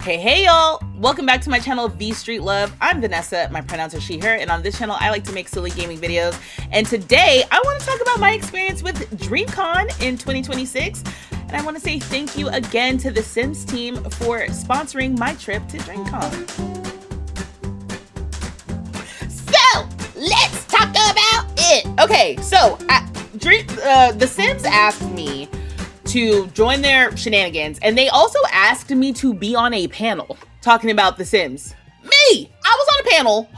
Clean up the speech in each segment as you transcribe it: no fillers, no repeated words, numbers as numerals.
Hey y'all, welcome back to my channel vstreetlove. I'm Vanessa, my pronouns are she, her, and on this channel I like to make silly gaming videos. And today I want to talk about my experience with DreamCon in 2026. And I want to say thank you again to the Sims team for sponsoring my trip to DreamCon. So, let's talk about it. Okay, so the Sims asked me to join their shenanigans, and they also asked me to be on a panel talking about The Sims. Me! I was on a panel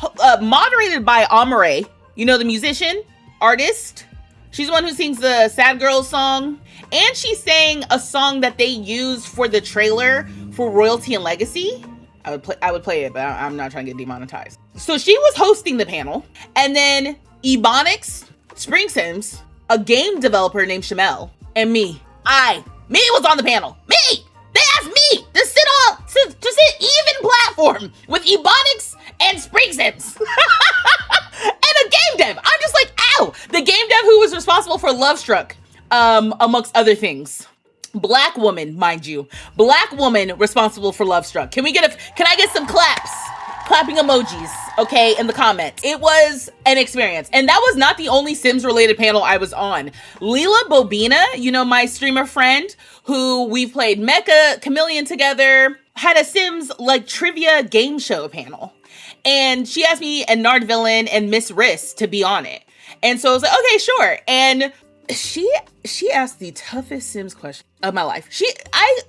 moderated by Amare, you know, the musician, artist. She's the one who sings the Sad Girls song, and she sang a song that they used for the trailer for Royalty and Legacy. I would play it, but I'm not trying to get demonetized. So she was hosting the panel, and then Ebonics, Spring Sims, a game developer named Shamel, and me was on the panel. Me! They asked me to sit even platform with Ebonics and Spring Sims. And a game dev. I'm just like, ow! The game dev who was responsible for Love Struck, amongst other things. Black woman, mind you. Black woman responsible for Love Struck. Can I get some claps? Clapping emojis, okay, in the comments. It was an experience. And that was not the only Sims related panel I was on. Leela Bobina, you know, my streamer friend who we've played Mecha Chameleon together, had a Sims like trivia game show panel. And she asked me and Nard Villain and Miss Riss to be on it. And so I was like, okay, sure. And she asked the toughest Sims question of my life. I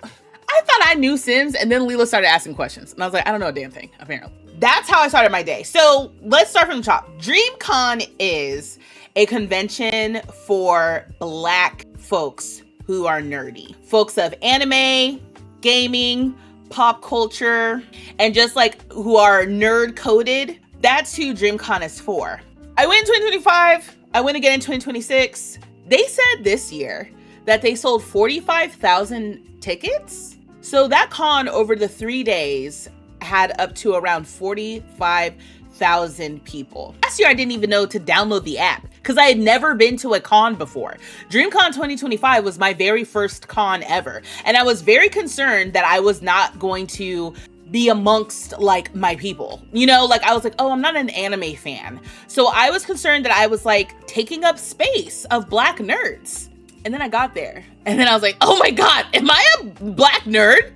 thought I knew Sims, and then Leela started asking questions. And I was like, I don't know a damn thing, apparently. That's how I started my day. So let's start from the top. DreamCon is a convention for Black folks who are nerdy. Folks of anime, gaming, pop culture, and just like who are nerd coded. That's who DreamCon is for. I went in 2025. I went again in 2026. They said this year that they sold 45,000 tickets. So that con over the 3 days had up to around 45,000 people. Last year, I didn't even know to download the app because I had never been to a con before. DreamCon 2025 was my very first con ever. And I was very concerned that I was not going to be amongst like my people. You know, like I was like, oh, I'm not an anime fan. So I was concerned that I was like taking up space of Black nerds. And then I got there and then I was like, oh my God, am I a Black nerd?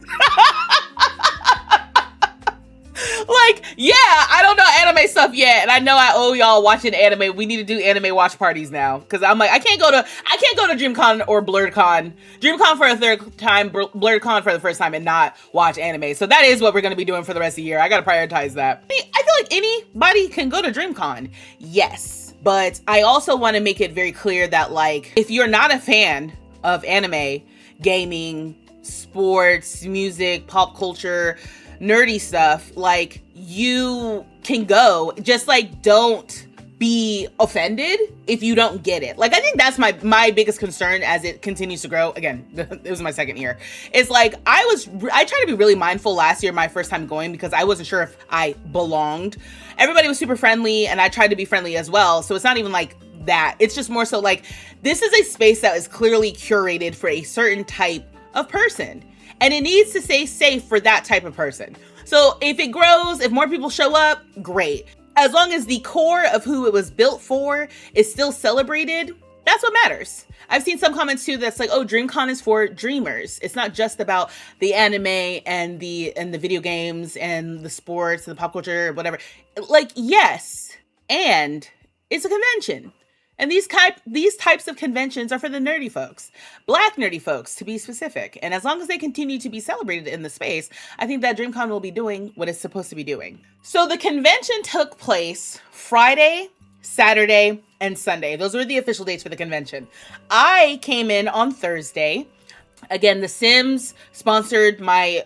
Like, yeah, I don't know anime stuff yet. And I know I owe y'all watching anime. We need to do anime watch parties now. Cause I'm like, I can't go to DreamCon or BlurredCon. DreamCon for a third time, BlurredCon for the first time and not watch anime. So that is what we're going to be doing for the rest of the year. I got to prioritize that. I feel like anybody can go to DreamCon. Yes. But I also want to make it very clear that like, if you're not a fan of anime, gaming, sports, music, pop culture, nerdy stuff, like you can go, just like don't be offended if you don't get it. Like I think that's my biggest concern as it continues to grow. Again, it was my second year. It's like I tried to be really mindful last year, my first time going, because I wasn't sure if I belonged. Everybody was super friendly and I tried to be friendly as well. So it's not even like that. It's just more so like this is a space that is clearly curated for a certain type of person. And it needs to stay safe for that type of person. So if it grows, if more people show up, great. As long as the core of who it was built for is still celebrated, that's what matters. I've seen some comments too that's like, oh, DreamCon is for dreamers. It's not just about the anime and the video games and the sports and the pop culture, whatever. Like, yes, and it's a convention. And these types of conventions are for the nerdy folks, Black nerdy folks to be specific. And as long as they continue to be celebrated in the space, I think that DreamCon will be doing what it's supposed to be doing. So the convention took place Friday, Saturday, and Sunday. Those were the official dates for the convention. I came in on Thursday. Again, The Sims sponsored my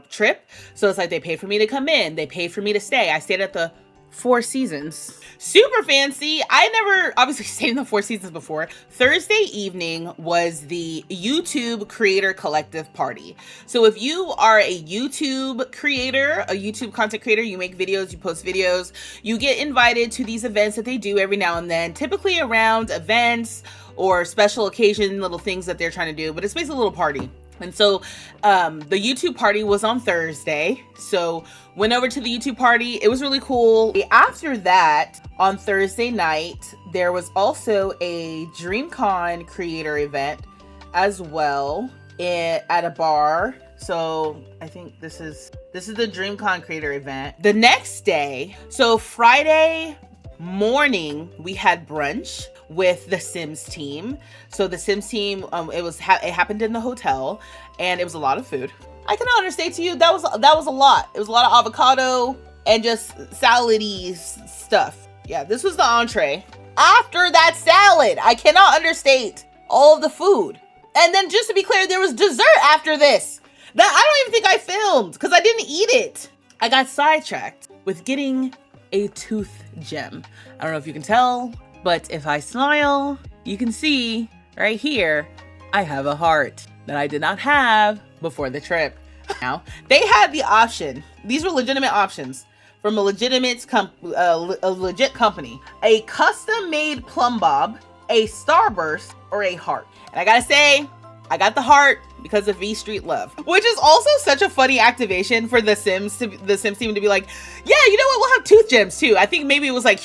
trip. So it's like they paid for me to come in. They paid for me to stay. I stayed at the Four Seasons. Super fancy. I never obviously stayed in the Four Seasons before. Thursday evening was the YouTube Creator Collective Party. So if you are a YouTube creator, a YouTube content creator, you make videos, you post videos, you get invited to these events that they do every now and then, typically around events or special occasion little things that they're trying to do, but it's basically a little party And so the YouTube party was on Thursday. So went over to the YouTube party. It was really cool. After that, on Thursday night, there was also a DreamCon creator event as well at a bar. So I think this is the DreamCon creator event. The next day, so Friday morning, we had brunch with the Sims team. So the Sims team, it happened in the hotel, and it was a lot of food. I cannot understate to you, that was a lot. It was a lot of avocado and just salad-y stuff. Yeah, this was the entree. After that salad, I cannot understate all of the food. And then just to be clear, there was dessert after this that I don't even think I filmed because I didn't eat it. I got sidetracked with getting a tooth gem. I don't know if you can tell, but if I smile, you can see right here, I have a heart that I did not have before the trip. Now, they had the option. These were legitimate options from a legit company. A custom-made plumb bob, a starburst, or a heart. And I gotta say, I got the heart because of vstreetlove, which is also such a funny activation for the Sims team to be like, yeah, you know what? We'll have tooth gems too. I think maybe it was like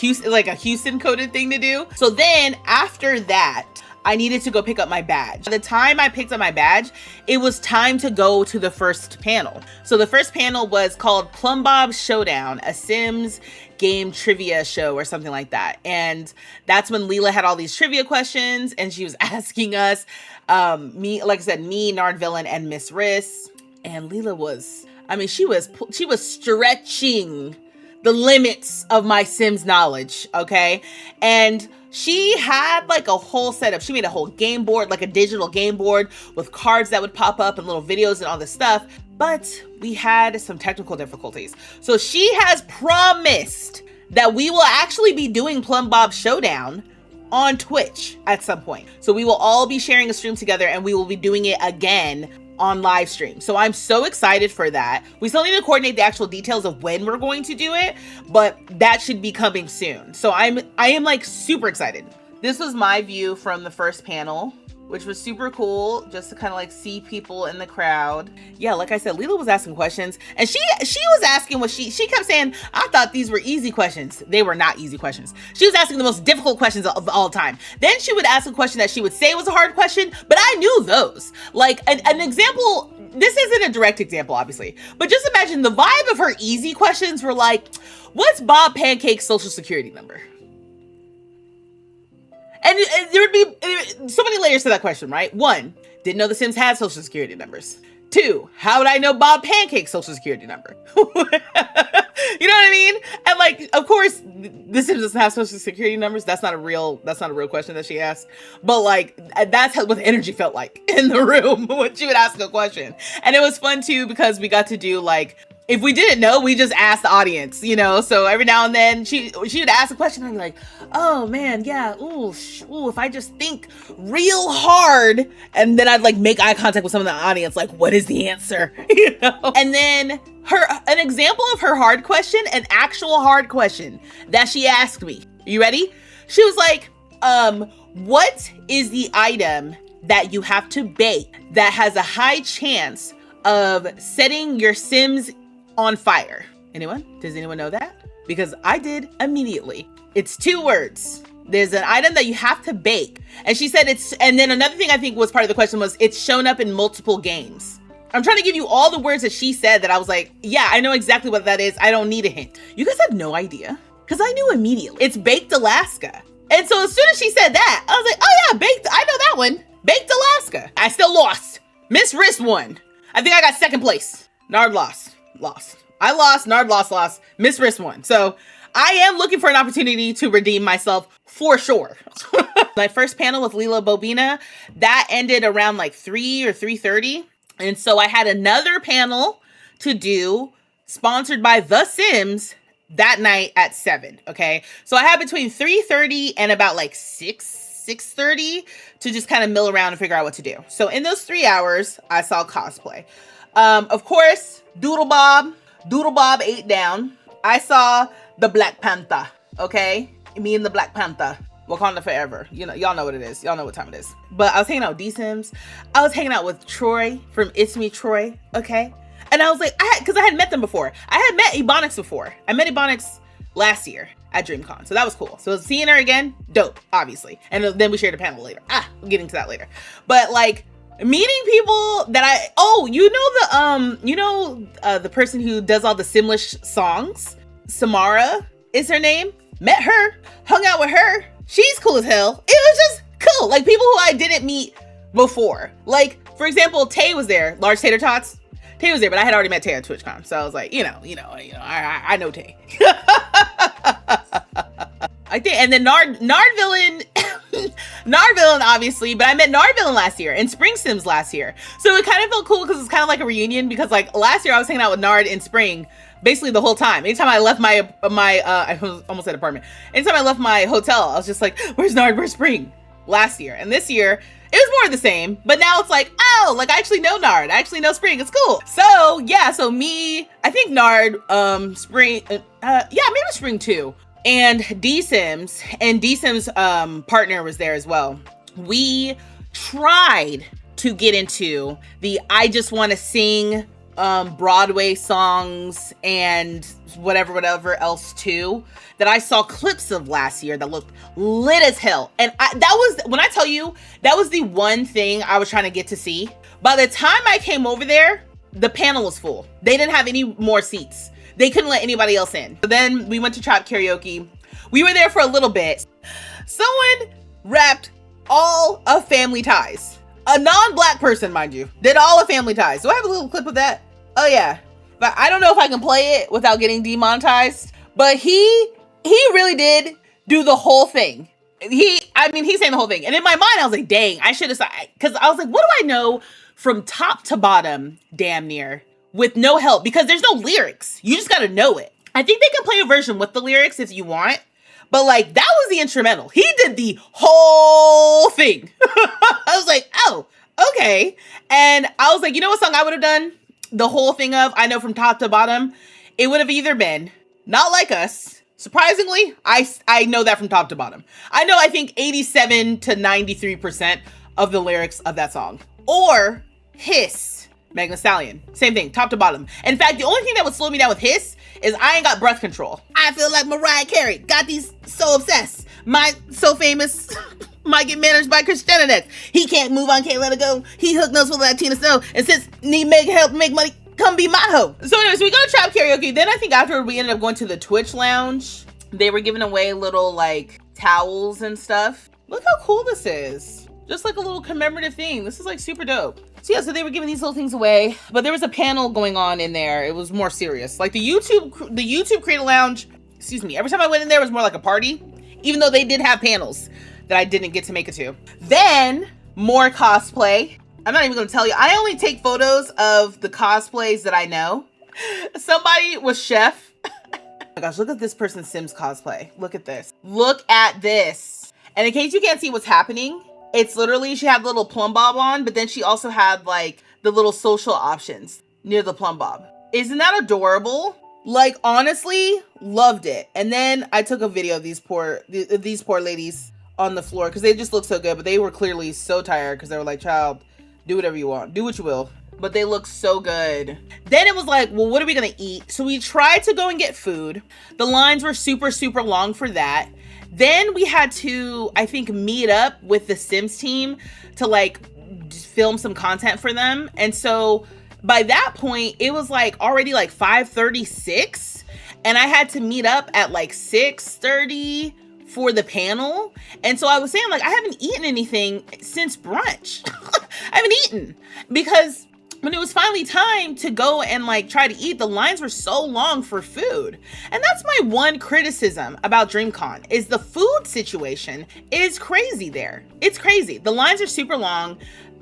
a Houston coded thing to do. So then after that, I needed to go pick up my badge. By the time I picked up my badge, it was time to go to the first panel. So the first panel was called Plumb Bob Showdown, a Sims game trivia show or something like that. And that's when Leela had all these trivia questions and she was asking us, me, Nard Villain, and Miss Riss. And Leela was, she was stretching the limits of my Sims knowledge, okay? And she had like a whole setup. She made a whole game board, like a digital game board with cards that would pop up and little videos and all this stuff. But we had some technical difficulties. So she has promised that we will actually be doing Plumb Bob Showdown on Twitch at some point. So we will all be sharing a stream together and we will be doing it again on live stream. So I'm so excited for that. We still need to coordinate the actual details of when we're going to do it, but that should be coming soon. So I am like super excited. This was my view from the first panel, which was super cool, just to kind of like see people in the crowd. Yeah, like I said, Leela was asking questions, and she was asking what she kept saying, I thought these were easy questions. They were not easy questions. She was asking the most difficult questions of all time. Then she would ask a question that she would say was a hard question, but I knew those. Like an example, this isn't a direct example, obviously, but just imagine the vibe of her easy questions were like, what's Bob Pancake's social security number? And there would be so many layers to that question, right? 1, didn't know the Sims had social security numbers. 2, how would I know Bob Pancake's social security number? You know what I mean? And like, of course, the Sims doesn't have social security numbers. That's not a real question that she asked. But like, that's what the energy felt like in the room when she would ask a question. And it was fun too, because we got to do like, if we didn't know, we just asked the audience, you know? So every now and then she would ask a question and I'd be like, oh man, yeah, ooh, if I just think real hard, and then I'd like make eye contact with someone in the audience, like, what is the answer? You know? And then an example of her hard question, an actual hard question that she asked me. You ready? She was like, what is the item that you have to bake that has a high chance of setting your Sims on fire? Anyone? Does anyone know that? Because I did immediately. It's 2 words. There's an item that you have to bake. And she said and then another thing I think was part of the question was, it's shown up in multiple games. I'm trying to give you all the words that she said that I was like, yeah, I know exactly what that is. I don't need a hint. You guys have no idea? Because I knew immediately. It's Baked Alaska. And so as soon as she said that, I was like, oh yeah, baked. I know that one. Baked Alaska. I still lost. Miss Riss won. I think I got 2nd place. Nard lost. I lost, Nard lost, Miss Riss won. So I am looking for an opportunity to redeem myself for sure. My first panel with Leela Bobina, that ended around like 3 or 3:30. And so I had another panel to do sponsored by The Sims that night at 7, okay? So I had between 3:30 and about like 6:30 to just kind of mill around and figure out what to do. So in those 3 hours, I saw cosplay. Of course, Doodle Bob ate down. I saw the Black Panther, okay? Me and the Black Panther. Wakanda forever. You know, y'all know what it is. Y'all know what time it is. But I was hanging out with D-Sims. I was hanging out with Troy from It's Me Troy. Okay. And I was like, because I had met them before. I had met Ebonics before. I met Ebonics last year at DreamCon. So that was cool. So seeing her again, dope, obviously. And then we shared a panel later. We'll get into that later. But like meeting people that the person who does all the Simlish songs, Samara is her name. Met her, hung out with her. She's cool as hell. It was just cool. Like people who I didn't meet before. Like, for example, Tay was there. Large Tater Tots. Tay was there, but I had already met Tay at TwitchCon. So I was like, I know Tay. I think, and then Nardvillain, obviously, but I met Nardvillain last year and Spring Sims last year. So it kind of felt cool because it's kind of like a reunion because like last year I was hanging out with Nard in Spring basically the whole time. Anytime I left my I almost said apartment. Anytime I left my hotel, I was just like, where's Nard, where's Spring? Last year. And this year, it was more of the same, but now it's like, oh, like I actually know Nard. I actually know Spring. It's cool. So yeah, so me, I think Nard, Spring, maybe Spring too. And D-Sims, partner was there as well. We tried to get into the I just want to sing Broadway songs and whatever else too that I saw clips of last year that looked lit as hell. And that was, when I tell you, that was the one thing I was trying to get to see. By the time I came over there, the panel was full. They didn't have any more seats. They couldn't let anybody else in. So then we went to Trap Karaoke. We were there for a little bit. Someone rapped all of Family Ties. A non-black person, mind you, did all of Family Ties. Do I have a little clip of that? Oh yeah. But I don't know if I can play it without getting demonetized. But he really did do the whole thing. He's saying the whole thing. And in my mind, I was like, dang, I should have, because I was like, what do I know from top to bottom, damn near, with no help? Because there's no lyrics. You just got to know it. I think they can play a version with the lyrics if you want. But like, that was the instrumental. He did the whole thing. I was like, oh, okay. And I was like, you know what song I would have done the whole thing of? I know from top to bottom. It would have either been Not Like Us. Surprisingly, I know that from top to bottom. I think 87 to 93% of the lyrics of that song. Or Hiss, Megan Thee Stallion. Same thing, top to bottom. In fact, the only thing that would slow me down with Hiss is I ain't got breath control. I feel like Mariah Carey. Got these so obsessed. My so famous might get managed by Christiana next. He can't move on, can't let it go. He hooked nose with Latina Snow. And since need make help make money, come be my hoe. So anyways, we go to Trap Karaoke. Then I think afterward we ended up going to the Twitch lounge. They were giving away little like towels and stuff. Look how cool this is. Just like a little commemorative thing. This is like super dope. So yeah, so they were giving these little things away, but there was a panel going on in there. It was more serious. Like the YouTube Creator Lounge, every time I went in there, it was more like a party, even though they did have panels that I didn't get to make it to. Then more cosplay. I'm not even gonna tell you. I only take photos of the cosplays that I know. Somebody was Chef. Oh my gosh, look at this person's Sims cosplay. Look at this. Look at this. And in case you can't see what's happening, it's literally, she had the little plumb bob on, but then she also had like the little social options near the plumb bob. Isn't that adorable? Like, honestly, loved it. And then I took a video of these poor ladies on the floor because they just look so good, but they were clearly so tired because they were like, child, do whatever you want. Do what you will. But they look so good. Then it was like, well, what are we gonna eat? So we tried to go and get food. The lines were super, super long for that. Then we had to, I think, meet up with the Sims team to like film some content for them. And so by that point, it was like already like 5:36 and I had to meet up at like 6:30 for the panel. And so I was saying like, I haven't eaten anything since brunch. I haven't eaten because when it was finally time to go and like try to eat, the lines were so long for food. And that's my one criticism about DreamCon is the food situation is crazy there. It's crazy. The lines are super long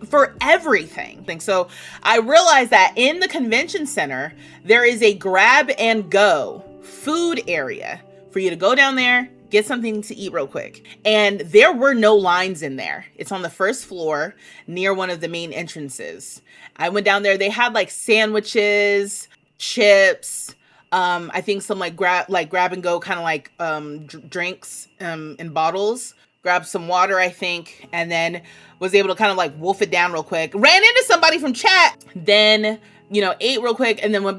for everything. So I realized that in the convention center, there is a grab and go food area for you to go down there, get something to eat real quick. And there were no lines in there. It's on the first floor near one of the main entrances. I went down there. They had like sandwiches, chips, I think some like grab and go kind of like drinks in bottles grabbed some water, I think, and then was able to kind of like wolf it down real quick. Ran into somebody from chat, then, you know, ate real quick, and then went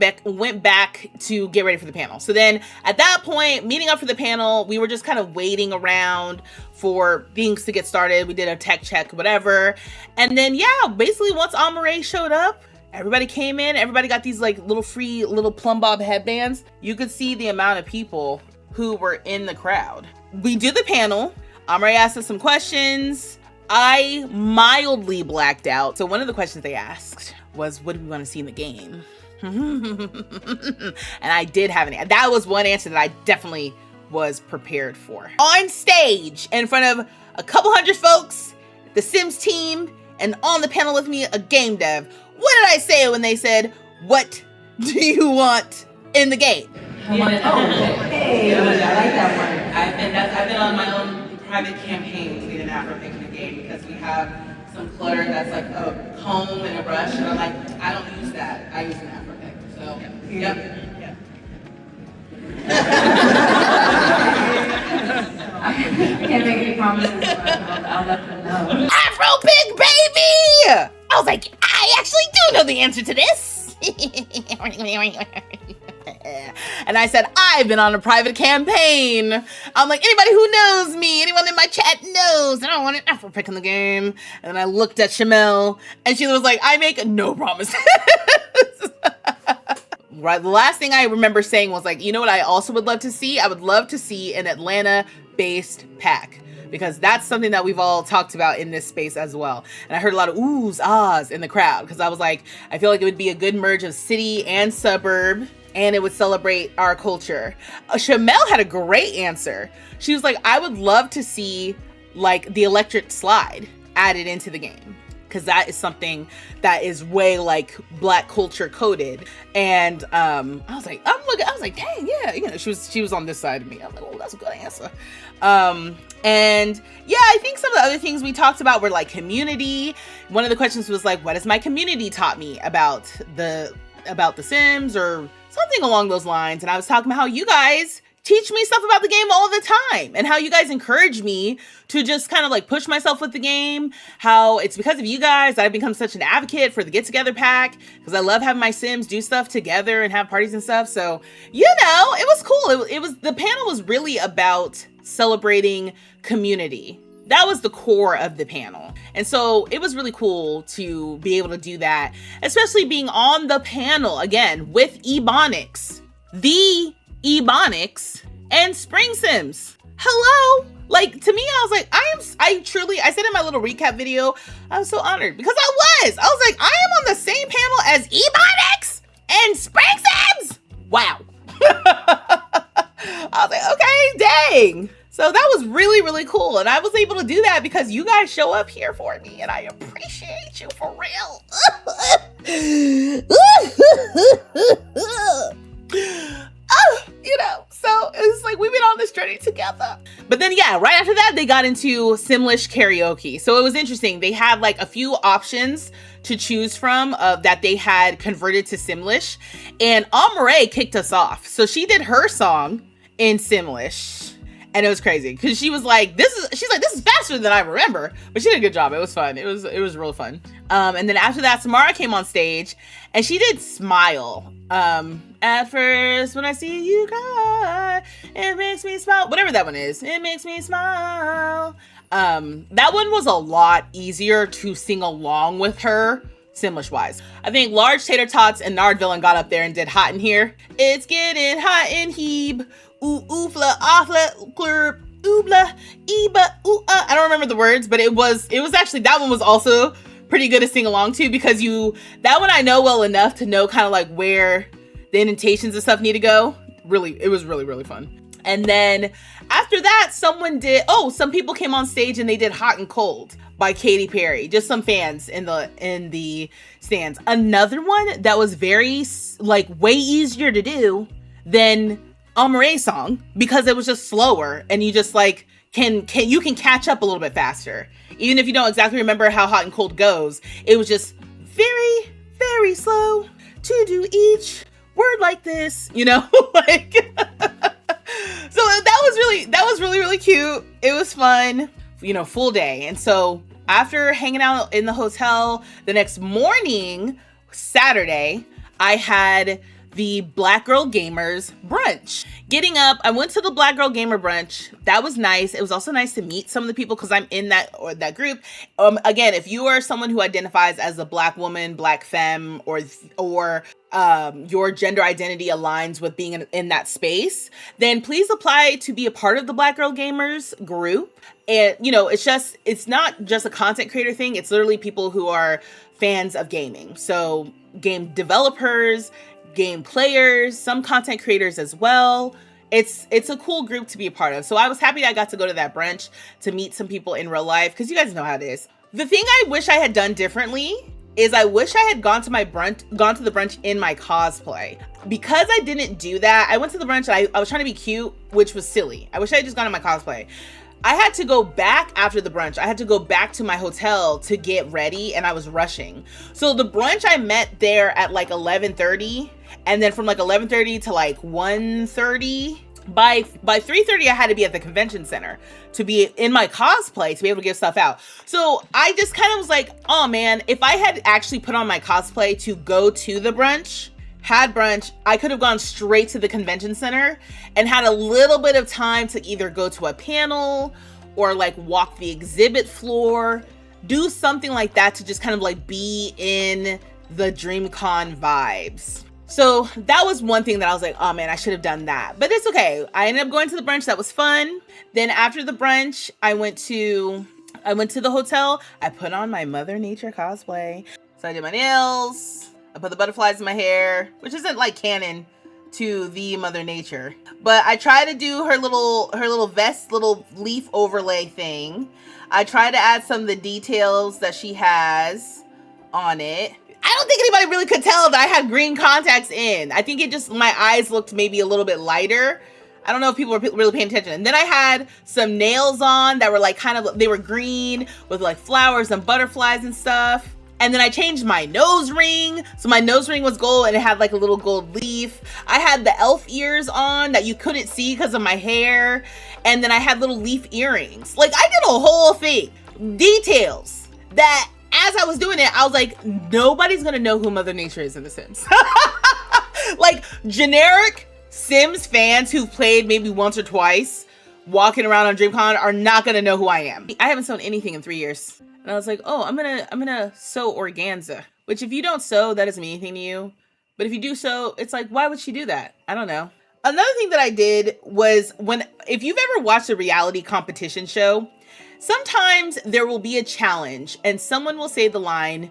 back to get ready for the panel. So then at that point, meeting up for the panel, we were just kind of waiting around for things to get started. We did a tech check, whatever. And then, yeah, basically once Amare showed up, everybody came in, everybody got these like little free little plumb bob headbands. You could see the amount of people who were in the crowd. We did the panel. Amare asked us some questions. I mildly blacked out. So one of the questions they asked was, what do we want to see in the game? And I did have an, that was one answer that I definitely was prepared for. On stage, in front of a couple hundred folks, the Sims team, and on the panel with me, a game dev. What did I say when they said, what do you want in the game? Hey, I like that one. I've been on my own private campaign to get an Afro pick in the game because we have some clutter that's like a comb and a brush, and I'm like, I don't use that. I use an Afro pick. So, yep. I can't make any promises, but I'll let them know. Afro pick, baby! I was like, I actually do know the answer to this. And I said, I've been on a private campaign. I'm like, anybody who knows me, anyone in my chat knows that I don't want an Afro pick in the game. And then I looked at Shamel, and she was like, I make no promises. Right. The last thing I remember saying was like, you know what I also would love to see? I would love to see an Atlanta-based pack, because that's something that we've all talked about in this space as well. And I heard a lot of oohs, ahs in the crowd, because I was like, I feel like it would be a good merge of city and suburb, and it would celebrate our culture. Shamel had a great answer. She was like, I would love to see like the electric slide added into the game, because that is something that is way like Black culture coded. And I was like, dang, yeah, you know, she was on this side of me. I'm like, oh, that's a good answer. And yeah, I think some of the other things we talked about were like community. One of the questions was like, what has my community taught me about the Sims, or something along those lines. And I was talking about how you guys teach me stuff about the game all the time, and how you guys encourage me to just kind of like push myself with the game. How it's because of you guys that I've become such an advocate for the Get Together pack, because I love having my Sims do stuff together and have parties and stuff. So, you know, it was cool. It was the panel was really about celebrating community. That was the core of the panel. And so it was really cool to be able to do that, especially being on the panel again with Ebonics, the Ebonics, and Spring Sims. Hello. Like, to me, I was like, I said in my little recap video, I was so honored, because I was like, I am on the same panel as Ebonics and Spring Sims. Wow. I was like, okay, dang. So that was really, really cool. And I was able to do that because you guys show up here for me, and I appreciate you for real. You know, so it's like we've been on this journey together. But then, yeah, right after that, they got into Simlish karaoke. So it was interesting. They had like a few options to choose from that they had converted to Simlish. And Amare kicked us off. So she did her song in Simlish. And it was crazy because she was like, this is faster than I remember. But she did a good job. It was fun. It was real fun. And then after that, Samara came on stage and she did Smile. At first, when I see you cry, it makes me smile. Whatever that one is, it makes me smile. That one was a lot easier to sing along with her, Simlish wise. I think Large Tater Tots and Nard Villain got up there and did Hot in Here. It's getting hot in Heeb. Ooh, oofla, offla, glurp, oobla, eba, ooh, I don't remember the words, but it was actually, that one was also pretty good to sing along to, because that one I know well enough to know kind of like where the indentations and stuff need to go. Really, it was really, really fun. And then after that, some people came on stage and they did Hot and Cold by Katy Perry. Just some fans in the stands. Another one that was very, like, way easier to do than Amare's song, because it was just slower and you just like can catch up a little bit faster. Even if you don't exactly remember how Hot and Cold goes, it was just very, very slow to do each word like this, you know? Like so that was really, really cute. It was fun. full day. And so after hanging out in the hotel, the next morning, Saturday, I had the Black Girl Gamers brunch. Getting up, I went to the Black Girl Gamer brunch. That was nice. It was also nice to meet some of the people because I'm in that group. Again, if you are someone who identifies as a Black woman, Black femme, or your gender identity aligns with being in that space, then please apply to be a part of the Black Girl Gamers group. And it's not just a content creator thing. It's literally people who are fans of gaming. So game developers, game players, some content creators as well. It's a cool group to be a part of. So I was happy I got to go to that brunch to meet some people in real life, because you guys know how it is. The thing I wish I had done differently is I wish I had gone to the brunch in my cosplay. Because I didn't do that, I went to the brunch and I was trying to be cute, which was silly. I wish I had just gone in my cosplay. I had to go back after the brunch. I had to go back to my hotel to get ready, and I was rushing. So the brunch, I met there at like 11:30, and then from like 11:30 to like 1:30. By 3:30, I had to be at the convention center to be in my cosplay to be able to give stuff out. So I just kind of was like, oh man, if I had actually put on my cosplay to go to the brunch, had brunch, I could have gone straight to the convention center and had a little bit of time to either go to a panel or like walk the exhibit floor, do something like that to just kind of like be in the DreamCon vibes. So that was one thing that I was like, oh man, I should have done that. But it's okay. I ended up going to the brunch. That was fun. Then after the brunch, I went to the hotel. I put on my Mother Nature cosplay. So I did my nails. I put the butterflies in my hair, which isn't like canon to the Mother Nature. But I tried to do her little vest, little leaf overlay thing. I tried to add some of the details that she has on it. I don't think anybody really could tell that I had green contacts in. I think my eyes looked maybe a little bit lighter. I don't know if people were really paying attention. And then I had some nails on that were like they were green with like flowers and butterflies and stuff. And then I changed my nose ring. So my nose ring was gold and it had like a little gold leaf. I had the elf ears on that you couldn't see because of my hair. And then I had little leaf earrings. Like I did a whole thing. Details that as I was doing it, I was like, nobody's gonna know who Mother Nature is in The Sims. Like generic Sims fans who've played maybe once or twice walking around on DreamCon are not gonna know who I am. I haven't sewn anything in 3 years. And I was like, oh, I'm gonna sew organza. Which if you don't sew, that doesn't mean anything to you. But if you do sew, it's like, why would she do that? I don't know. Another thing that I did was if you've ever watched a reality competition show, sometimes there will be a challenge and someone will say the line,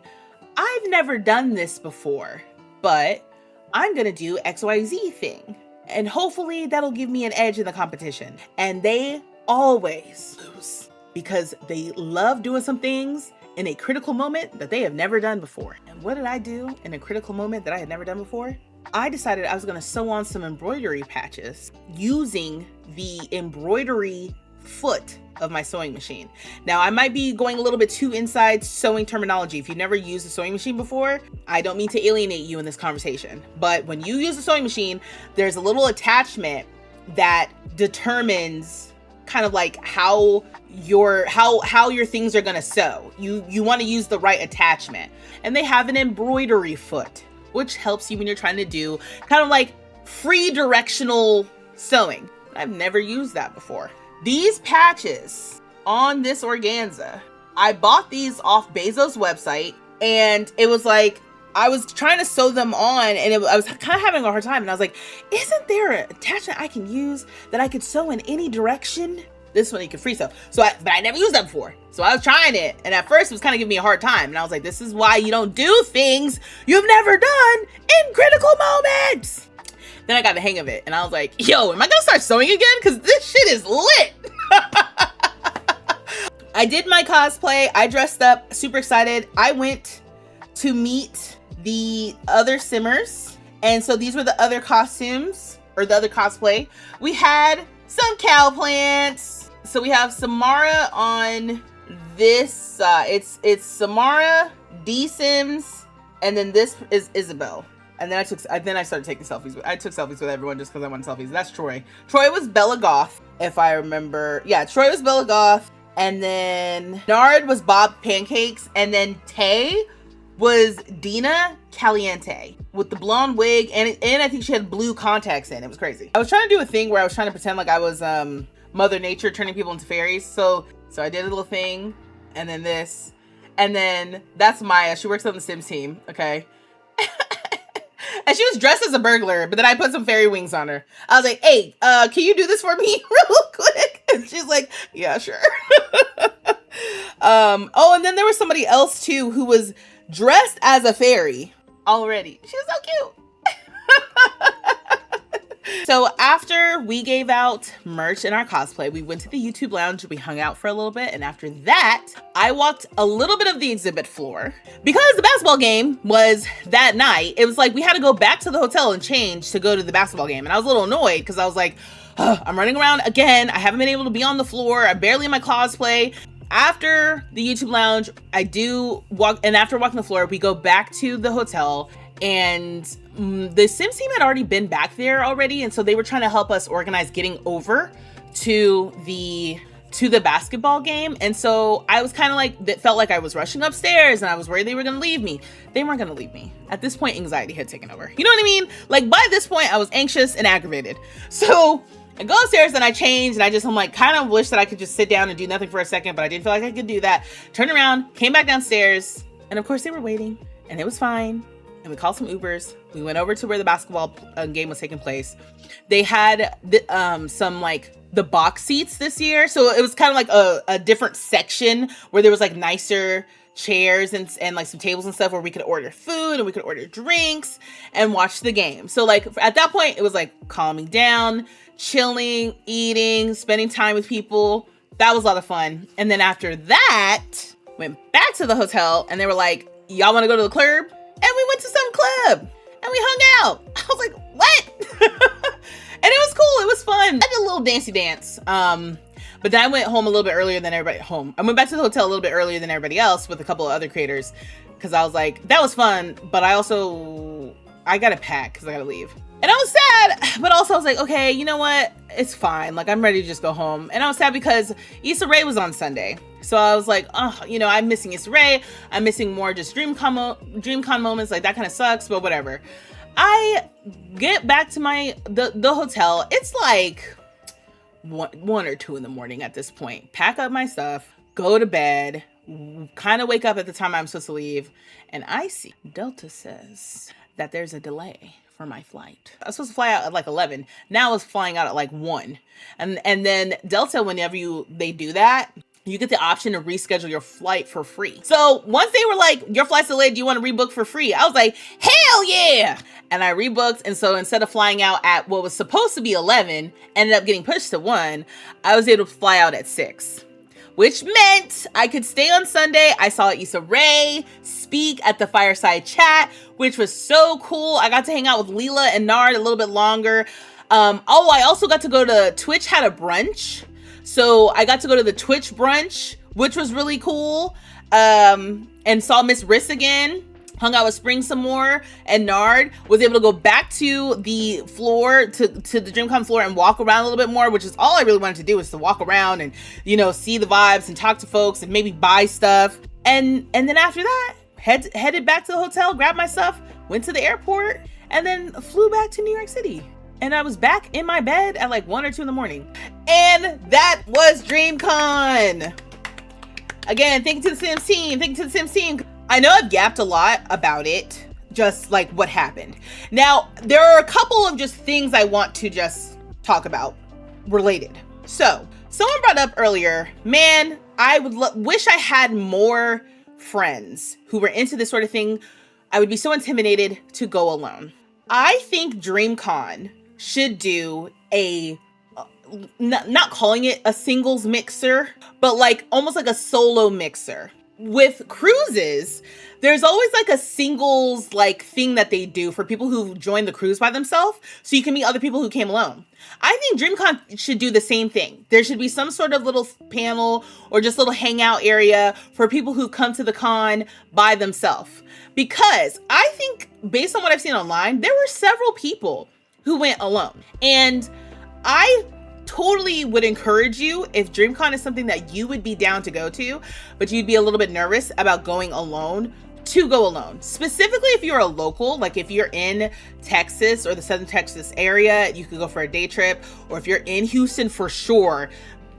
I've never done this before, but I'm gonna do XYZ thing. And hopefully that'll give me an edge in the competition. And they always lose because they love doing some things in a critical moment that they have never done before. And what did I do in a critical moment that I had never done before? I decided I was gonna sew on some embroidery patches using the embroidery foot of my sewing machine. Now, I might be going a little bit too inside sewing terminology. If you've never used a sewing machine before, I don't mean to alienate you in this conversation, but when you use a sewing machine, there's a little attachment that determines kind of like how your things are gonna sew. You want to use the right attachment, and they have an embroidery foot, which helps you when you're trying to do kind of like free directional sewing. I've never used that before. These patches on this organza, I bought these off Bezos' website, and it was like, I was trying to sew them on, and I was kind of having a hard time, and I was like, isn't there an attachment I can use that I could sew in any direction? This one you can free sew. But I never used that before. So I was trying it, and at first it was kind of giving me a hard time, and I was like, this is why you don't do things you've never done in critical moments. Then I got the hang of it, and I was like, yo, am I gonna start sewing again? Because this shit is lit. I did my cosplay. I dressed up, super excited. I went to meet the other Simmers. And so these were the other costumes, or the other cosplay. We had some cow plants. So we have Samara on this side. It's Samara, D-Sims, and then this is Isabel. And then I started taking selfies. I took selfies with everyone just because I wanted selfies. That's Troy. Troy was Bella Goth, if I remember. Yeah, Troy was Bella Goth. And then Nard was Bob Pancakes. And then Tay was Dina Caliente with the blonde wig. And I think she had blue contacts in. It was crazy. I was trying to do a thing where I was trying to pretend like I was Mother Nature turning people into fairies. So I did a little thing. And then this. And then that's Maya. She works on the Sims team. Okay. And she was dressed as a burglar, but then I put some fairy wings on her. I was like, hey, can you do this for me real quick? And she's like, yeah, sure. Oh, and then there was somebody else too who was dressed as a fairy already. She was so cute. So after we gave out merch in our cosplay, we went to the YouTube lounge, we hung out for a little bit, and after that, I walked a little bit of the exhibit floor. Because the basketball game was that night, it was like we had to go back to the hotel and change to go to the basketball game. And I was a little annoyed because I was like, I'm running around again. I haven't been able to be on the floor. I'm barely in my cosplay. After the YouTube lounge, I do walk, and after walking the floor, we go back to the hotel, and the Sims team had already been back there already, and so they were trying to help us organize getting over to the basketball game. And so I was kind of like, that felt like I was rushing upstairs, and I was worried they were gonna leave me. They weren't gonna leave me. At this point, anxiety had taken over. You know what I mean? Like, by this point, I was anxious and aggravated. So I go upstairs and I change, and I'm like, kind of wish that I could just sit down and do nothing for a second, but I didn't feel like I could do that. Turned around, came back downstairs, and of course they were waiting, and it was fine. And we called some Ubers. We went over to where the basketball game was taking place. They had some like the box seats this year. So it was kind of like a different section where there was like nicer chairs and like some tables and stuff where we could order food and we could order drinks and watch the game. So like at that point, it was like calming down, chilling, eating, spending time with people. That was a lot of fun. And then after that, went back to the hotel and they were like, y'all want to go to the club? And we went to some club and we hung out. I was like, what? And it was cool. It was fun. I did a little dancey dance. But then I went home a little bit earlier than everybody home. I went back to the hotel a little bit earlier than everybody else with a couple of other creators. Cause I was like, that was fun. But I gotta pack cause I gotta leave. And I was sad, but also I was like, okay, you know what? It's fine. Like I'm ready to just go home. And I was sad because Issa Rae was on Sunday. So I was like, oh, you know, I'm missing Issa Rae. I'm missing more just DreamCon moments. Like that kind of sucks, but whatever. I get back to the hotel. It's like 1 or 2 in the morning at this point. Pack up my stuff, go to bed, kind of wake up at the time I'm supposed to leave. And I see Delta says that there's a delay for my flight. I was supposed to fly out at like 11. Now I was flying out at like 1. And then Delta, whenever they do that, you get the option to reschedule your flight for free. So once they were like, your flight's delayed, do you want to rebook for free? I was like, hell yeah. And I rebooked. And so instead of flying out at what was supposed to be 11, ended up getting pushed to 1, I was able to fly out at 6. Which meant I could stay on Sunday. I saw Issa Rae speak at the fireside chat, which was so cool. I got to hang out with Leela and Nard a little bit longer. I also got to go to Twitch had a brunch. So I got to go to the Twitch brunch, which was really cool. And saw Miss Riss again. Hung out with Spring some more, and Nard was able to go back to the floor, to the DreamCon floor, and walk around a little bit more, which is all I really wanted to do, was to walk around and, you know, see the vibes and talk to folks and maybe buy stuff. And then after that, headed back to the hotel, grabbed my stuff, went to the airport, and then flew back to New York City. And I was back in my bed at like 1 or 2 in the morning. And that was DreamCon. Again, thank you to the Sims team. Thank you to the Sims team. I know I've yapped a lot about it, just like what happened. Now, there are a couple of just things I want to just talk about related. So, someone brought up earlier, man, I would wish I had more friends who were into this sort of thing. I would be so intimidated to go alone. I think DreamCon should do not calling it a singles mixer, but like almost like a solo mixer. With cruises, there's always like a singles like thing that they do for people who join the cruise by themselves, so you can meet other people who came alone. I think DreamCon should do the same thing. There should be some sort of little panel or just little hangout area for people who come to the con by themselves. Because I think, based on what I've seen online, there were several people who went alone. And I totally would encourage you, if DreamCon is something that you would be down to go to, but you'd be a little bit nervous about going alone, to go alone. Specifically if you're a local, like if you're in Texas or the Southern Texas area, you could go for a day trip. Or if you're in Houston, for sure,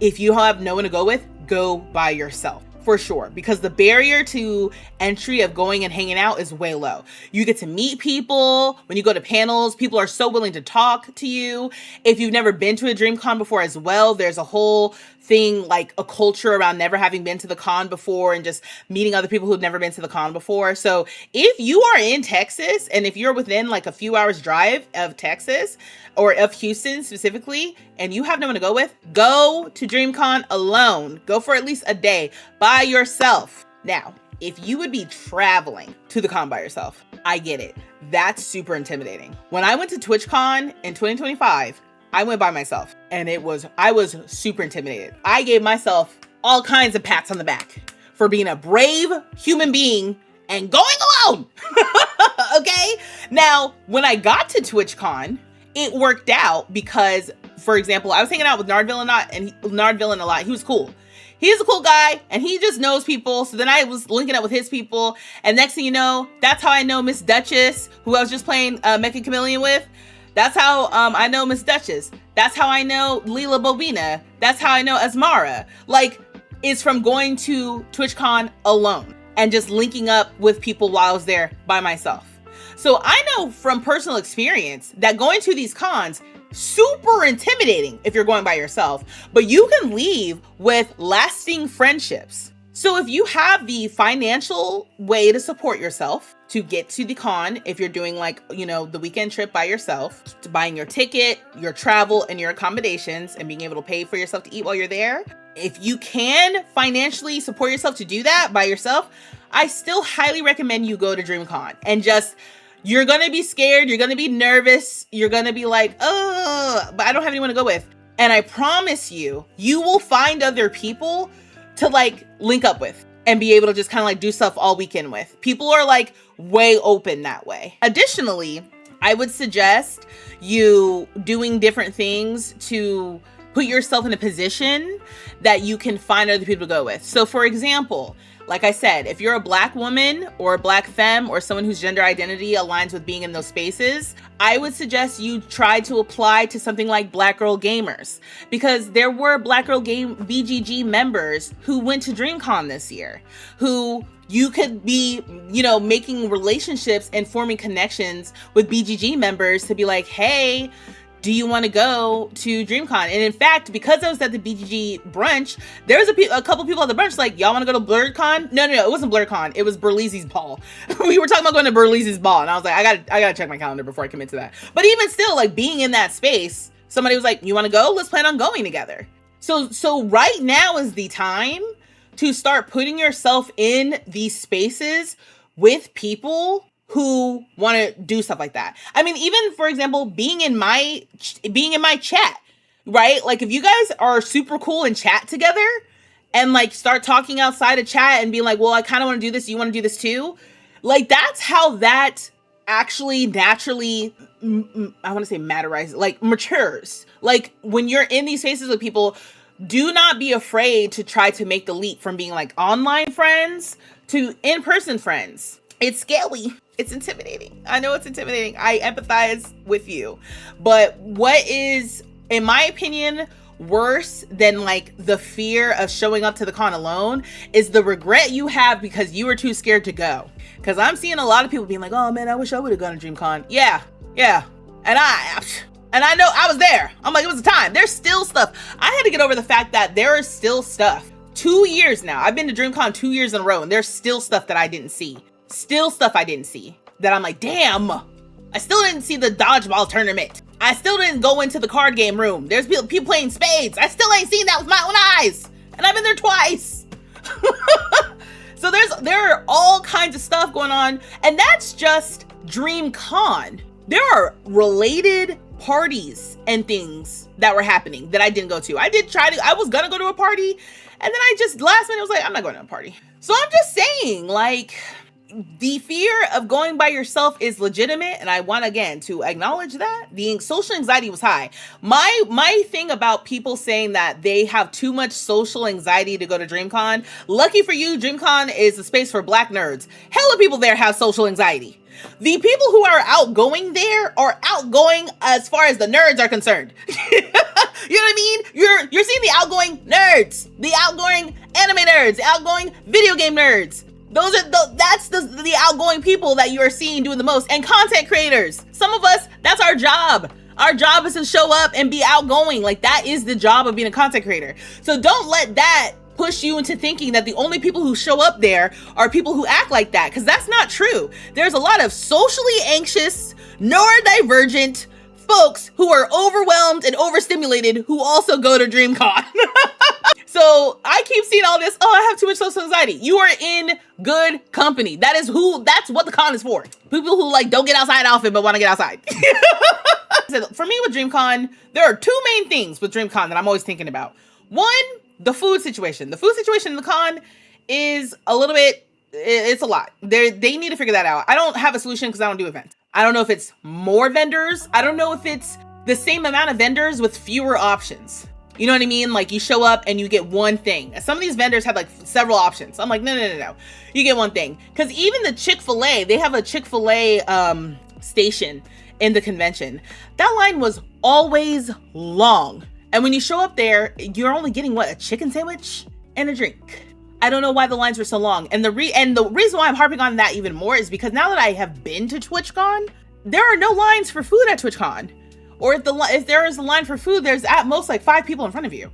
if you have no one to go with, go by yourself. For sure, because the barrier to entry of going and hanging out is way low. You get to meet people. When you go to panels, people are so willing to talk to you. If you've never been to a DreamCon before as well, there's a whole thing, like a culture around never having been to the con before and just meeting other people who've never been to the con before. So if you are in Texas, and if you're within like a few hours drive of Texas or of Houston specifically, and you have no one to go with, go to DreamCon alone. Go for at least a day by yourself. Now, if you would be traveling to the con by yourself, I get it. That's super intimidating. When I went to TwitchCon in 2025, I went by myself, and I was super intimidated. I gave myself all kinds of pats on the back for being a brave human being and going alone. Okay? Now, when I got to TwitchCon, it worked out because, for example, I was hanging out with Nardvillain a lot. He was cool. He's a cool guy, and he just knows people. So then I was linking up with his people, and next thing you know, that's how I know Miss Duchess, who I was just playing Mecha Chameleon with. That's how I know Miss Duchess. That's how I know Leela Bobina. That's how I know Asmara. Like, it's from going to TwitchCon alone and just linking up with people while I was there by myself. So I know from personal experience that going to these cons, super intimidating if you're going by yourself, but you can leave with lasting friendships. So if you have the financial way to support yourself to get to the con, if you're doing like, you know, the weekend trip by yourself, to buying your ticket, your travel, and your accommodations, and being able to pay for yourself to eat while you're there, if you can financially support yourself to do that by yourself, I still highly recommend you go to DreamCon and just, you're going to be scared. You're going to be nervous. You're going to be like, oh, but I don't have anyone to go with. And I promise you, you will find other people to like link up with and be able to just kind of like do stuff all weekend with. People are like way open that way. Additionally, I would suggest you doing different things to put yourself in a position that you can find other people to go with. So for example, like I said, if you're a Black woman or a Black femme or someone whose gender identity aligns with being in those spaces, I would suggest you try to apply to something like Black Girl Gamers, because there were Black Girl Game BGG members who went to DreamCon this year, who you could be, you know, making relationships and forming connections with BGG members to be like, hey, do you want to go to DreamCon? And in fact, because I was at the BGG brunch, there was a couple people at the brunch like, y'all want to go to BlurredCon? No, it wasn't BlurredCon. It was Berlizzi's ball. We were talking about going to Berlizzi's ball, and I was like, I gotta check my calendar before I commit to that. But even still, like being in that space, somebody was like, you want to go? Let's plan on going together. So right now is the time to start putting yourself in these spaces with people who want to do stuff like that. I mean, even for example, being in my chat, right? Like if you guys are super cool and chat together and like start talking outside of chat and being like, well, I kind of want to do this. You want to do this too? Like that's how that actually naturally, I want to say matterizes, like matures. Like when you're in these spaces with people, do not be afraid to try to make the leap from being like online friends to in-person friends. It's scary. It's intimidating. I know it's intimidating. I empathize with you. But what is, in my opinion, worse than like the fear of showing up to the con alone is the regret you have because you were too scared to go. Because I'm seeing a lot of people being like, oh man, I wish I would have gone to DreamCon. Yeah. And I know I was there. I'm like, it was a time. There's still stuff. I had to get over the fact that there is still stuff. 2 years now. I've been to DreamCon 2 years in a row, and there's still stuff that I didn't see. Still stuff I didn't see that I'm like, damn, I still didn't see the dodgeball tournament. I still didn't go into the card game room. There's people playing spades. I still ain't seen that with my own eyes. And I've been there twice. So there are all kinds of stuff going on. And that's just DreamCon. There are related parties and things that were happening that I didn't go to. I was gonna go to a party. And then I just last minute was like, I'm not going to a party. So I'm just saying, like, the fear of going by yourself is legitimate, and I want again to acknowledge that the social anxiety was high. My thing about people saying that they have too much social anxiety to go to DreamCon, lucky for you, DreamCon is a space for Black nerds. Hella people there have social anxiety. The people who are outgoing there are outgoing as far as the nerds are concerned. You know what I mean? You're seeing the outgoing nerds, the outgoing anime nerds, the outgoing video game nerds. Those are the outgoing people that you are seeing doing the most. And content creators. Some of us, that's our job. Our job is to show up and be outgoing. Like, that is the job of being a content creator. So don't let that push you into thinking that the only people who show up there are people who act like that, because that's not true. There's a lot of socially anxious, neurodivergent folks who are overwhelmed and overstimulated who also go to DreamCon. So I keep seeing all this, oh, I have too much social anxiety. You are in good company. That's what the con is for. People who like don't get outside often but want to get outside. For me with DreamCon, there are two main things with DreamCon that I'm always thinking about. One, the food situation. The food situation in the con is a little bit, it's a lot. They need to figure that out. I don't have a solution because I don't do events. I don't know if it's more vendors. I don't know if it's the same amount of vendors with fewer options. You know what I mean? Like, you show up and you get one thing. Some of these vendors have like several options. I'm like, no. You get one thing. Because even the Chick-fil-A, they have a Chick-fil-A station in the convention. That line was always long. And when you show up there, you're only getting what, a chicken sandwich and a drink. I don't know why the lines were so long. And the reason why I'm harping on that even more is because now that I have been to TwitchCon, there are no lines for food at TwitchCon. Or if there is a line for food, there's at most like 5 people in front of you.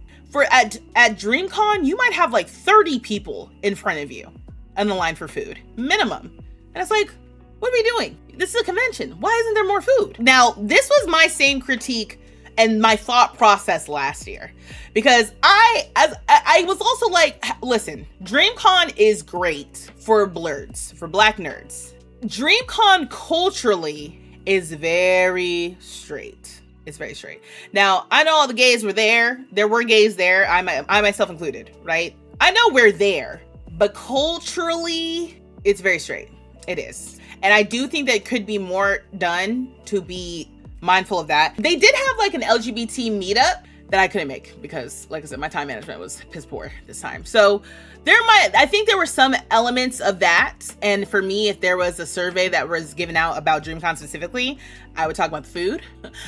At DreamCon, you might have like 30 people in front of you in the line for food, minimum. And it's like, what are we doing? This is a convention. Why isn't there more food? Now, this was my same critique and my thought process last year, because I was also like, listen, DreamCon is great for blurs, for Black nerds. DreamCon culturally is very straight. It's very straight. Now, I know all the gays were there. There were gays there. I myself included, right? I know we're there, but culturally, it's very straight. It is. And I do think that could be more done to be mindful of that. They did have like an LGBT meetup that I couldn't make because, like I said, my time management was piss poor this time. So I think there were some elements of that. And for me, if there was a survey that was given out about DreamCon specifically, I would talk about the food.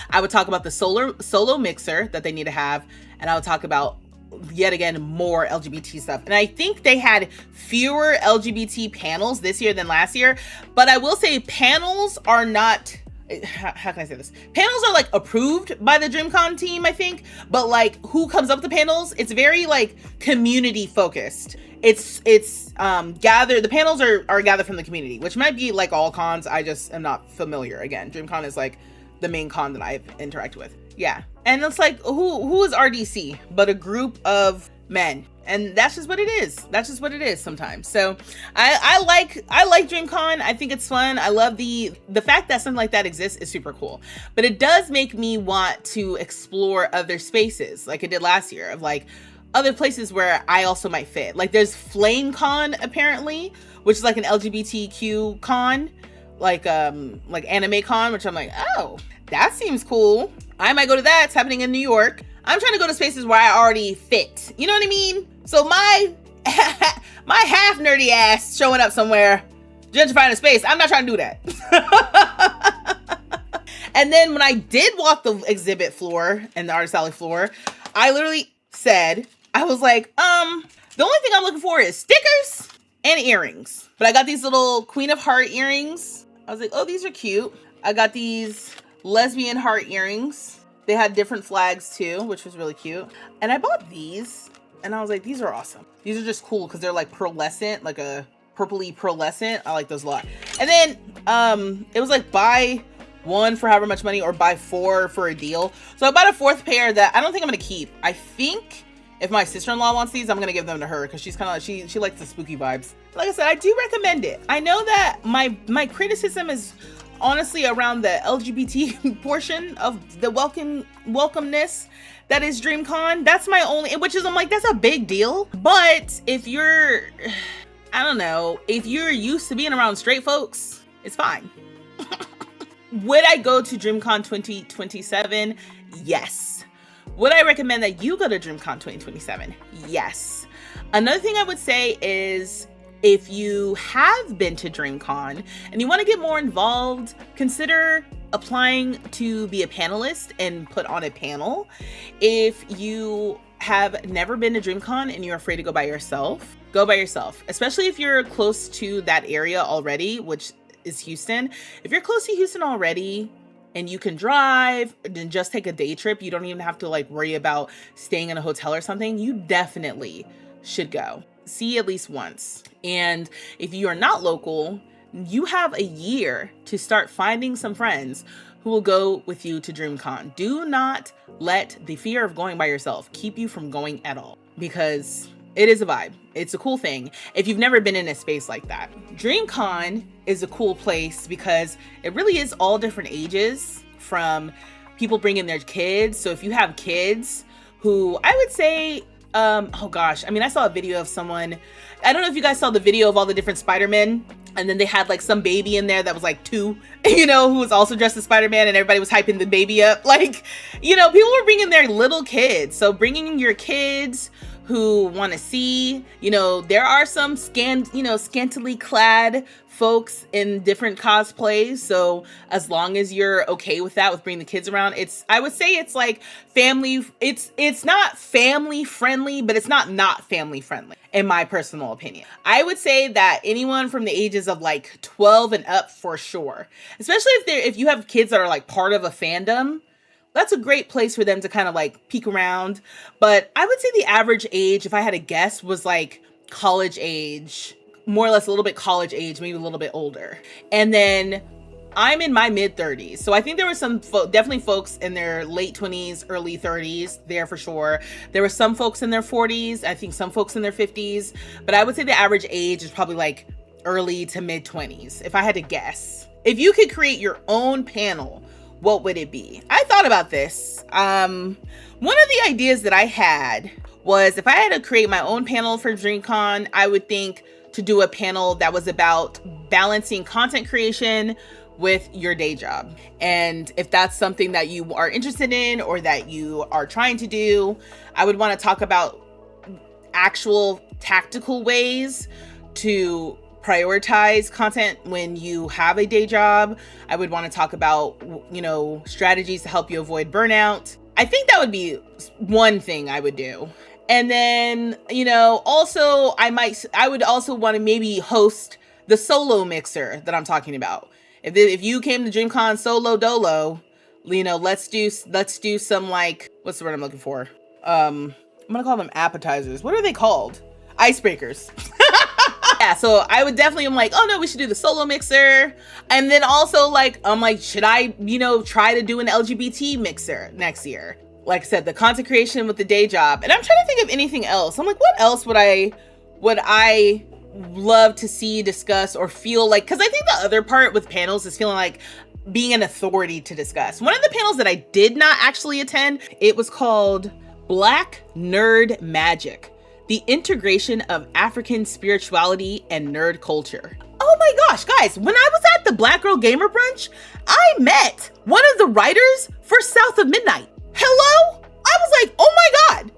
I would talk about the solo mixer that they need to have. And I would talk about, yet again, more LGBT stuff. And I think they had fewer LGBT panels this year than last year. But I will say panels are not, how can I say this? Panels are like approved by the DreamCon team, I think, but like who comes up with the panels, it's very like community focused. It's gathered, the panels are gathered from the community, which might be like all cons. I just am not familiar. Again, DreamCon is like the main con that I've interacted with. Yeah. And it's like, who is RDC but a group of men? And that's just what it is. That's just what it is sometimes. So I like DreamCon. I think it's fun. I love the fact that something like that exists is super cool. But it does make me want to explore other spaces like I did last year, of like other places where I also might fit. Like there's FlameCon apparently, which is like an LGBTQ con, like anime con, which I'm like, oh, that seems cool. I might go to that. It's happening in New York. I'm trying to go to spaces where I already fit. You know what I mean? So my half nerdy ass showing up somewhere, gentrifying a space, I'm not trying to do that. And then when I did walk the exhibit floor and the artist alley floor, I literally said, I was like, the only thing I'm looking for is stickers and earrings. But I got these little Queen of Heart earrings. I was like, oh, these are cute. I got these lesbian heart earrings. They had different flags too, which was really cute. And I bought these and I was like, these are awesome. These are just cool because they're like pearlescent, like a purpley pearlescent. I like those a lot. And then it was like buy one for however much money or buy 4 for a deal. So I bought a 4th pair that I don't think I'm gonna keep. I think if my sister-in-law wants these, I'm gonna give them to her because she's kind of like, she likes the spooky vibes. Like I said, I do recommend it. I know that my criticism is honestly around the LGBT portion of the welcomeness that is DreamCon. That's my only, which is, I'm like, that's a big deal. But if you're I don't know, if you're used to being around straight folks, it's fine. Would I go to DreamCon 2027? Yes. Would I recommend that you go to DreamCon 2027? Yes. Another thing I would say is, if you have been to DreamCon and you want to get more involved, consider applying to be a panelist and put on a panel. If you have never been to DreamCon and you're afraid to go by yourself, go by yourself, especially if you're close to that area already, which is Houston. If you're close to Houston already and you can drive, then just take a day trip. You don't even have to like worry about staying in a hotel or something. You definitely should go. See at least once. And if you are not local, you have a year to start finding some friends who will go with you to DreamCon. Do not let the fear of going by yourself keep you from going at all, because it is a vibe. It's a cool thing if you've never been in a space like that. DreamCon is a cool place because it really is all different ages, from people bringing their kids. So if you have kids who, I would say, oh gosh, I mean, I saw a video of someone, I don't know if you guys saw the video of all the different Spider-Men, and then they had like some baby in there that was like 2, you know, who was also dressed as Spider-Man, and everybody was hyping the baby up. Like, you know, people were bringing their little kids. So bringing your kids who want to see, you know, there are some scantily clad folks in different cosplays. So as long as you're okay with that, with bringing the kids around, I would say it's like family. It's not family friendly, but it's not family friendly, in my personal opinion. I would say that anyone from the ages of like 12 and up, for sure, especially if you have kids that are like part of a fandom, that's a great place for them to kind of like peek around. But I would say the average age, if I had to guess, was like college age, more or less a little bit college age, maybe a little bit older. And then I'm in my mid 30s. So I think there were some definitely folks in their late 20s, early 30s there for sure. There were some folks in their 40s. I think some folks in their 50s, but I would say the average age is probably like early to mid 20s, if I had to guess. If you could create your own panel, what would it be? I thought about this. One of the ideas that I had was, if I had to create my own panel for DreamCon, I would think to do a panel that was about balancing content creation with your day job. And if that's something that you are interested in or that you are trying to do, I would want to talk about actual tactical ways to prioritize content when you have a day job. I would want to talk about, you know, strategies to help you avoid burnout. I think that would be one thing I would do. And then, you know, also I would also want to maybe host the solo mixer that I'm talking about. If you came to DreamCon solo dolo, you know, let's do some, like, what's the word I'm looking for? I'm gonna call them appetizers. What are they called? Icebreakers. Yeah, so I would definitely, I'm like, oh no, we should do the solo mixer. And then also, like, I'm like, should I, you know, try to do an LGBT mixer next year? Like I said, the content creation with the day job. And I'm trying to think of anything else. I'm like, what else would I love to see, discuss, or feel like, because I think the other part with panels is feeling like being an authority to discuss. One of the panels that I did not actually attend, it was called Black Nerd Magic: The Integration of African Spirituality and Nerd Culture. Oh my gosh, guys, when I was at the Black Girl Gamer Brunch, I met one of the writers for South of Midnight. Hello? I was like, oh my God.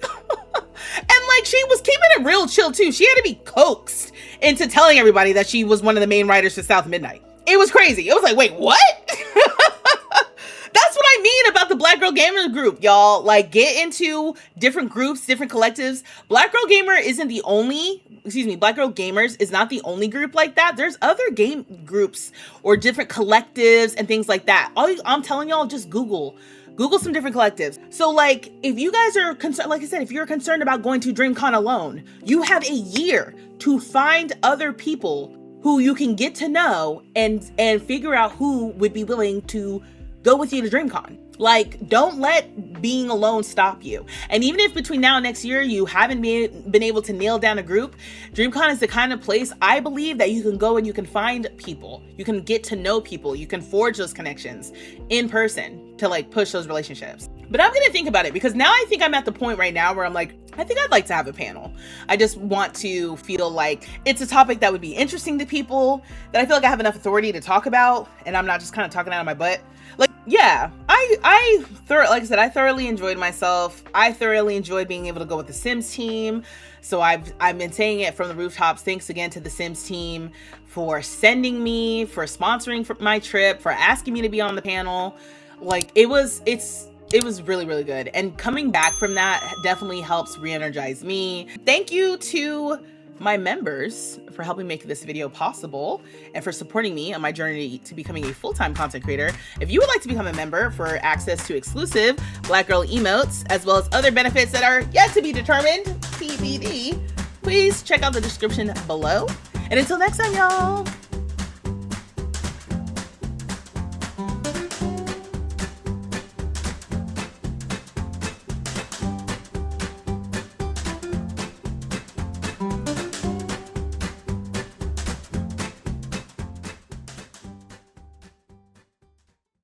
And like, she was keeping it real chill too. She had to be coaxed into telling everybody that she was one of the main writers for South of Midnight. It was crazy. It was like, wait, what? That's what I mean about the Black Girl Gamer group, y'all. Like, get into different groups, different collectives. Black Girl Gamers is not the only group like that. There's other game groups or different collectives and things like that. I'm telling y'all, just Google some different collectives. So like, if you guys are concerned, like I said, if you're concerned about going to DreamCon alone, you have a year to find other people who you can get to know and figure out who would be willing to go with you to DreamCon. Like, don't let being alone stop you. And even if between now and next year you haven't been able to nail down a group, DreamCon is the kind of place I believe that you can go and you can find people, you can get to know people, you can forge those connections in person to like push those relationships. But I'm gonna think about it, because now I think I'm at the point right now where I'm like, I think I'd like to have a panel. I just want to feel like it's a topic that would be interesting to people, that I feel like I have enough authority to talk about, and I'm not just kind of talking out of my butt. Like, yeah, like I said, I thoroughly enjoyed myself. I thoroughly enjoyed being able to go with the Sims team. So I've been saying it from the rooftops. Thanks again to the Sims team for sending me, for sponsoring for my trip, for asking me to be on the panel. Like, it was really, really good. And coming back from that definitely helps re-energize me. Thank you to my members for helping make this video possible and for supporting me on my journey to becoming a full-time content creator. If you would like to become a member for access to exclusive Black Girl emotes, as well as other benefits that are yet to be determined, TBD, please check out the description below. And until next time, y'all.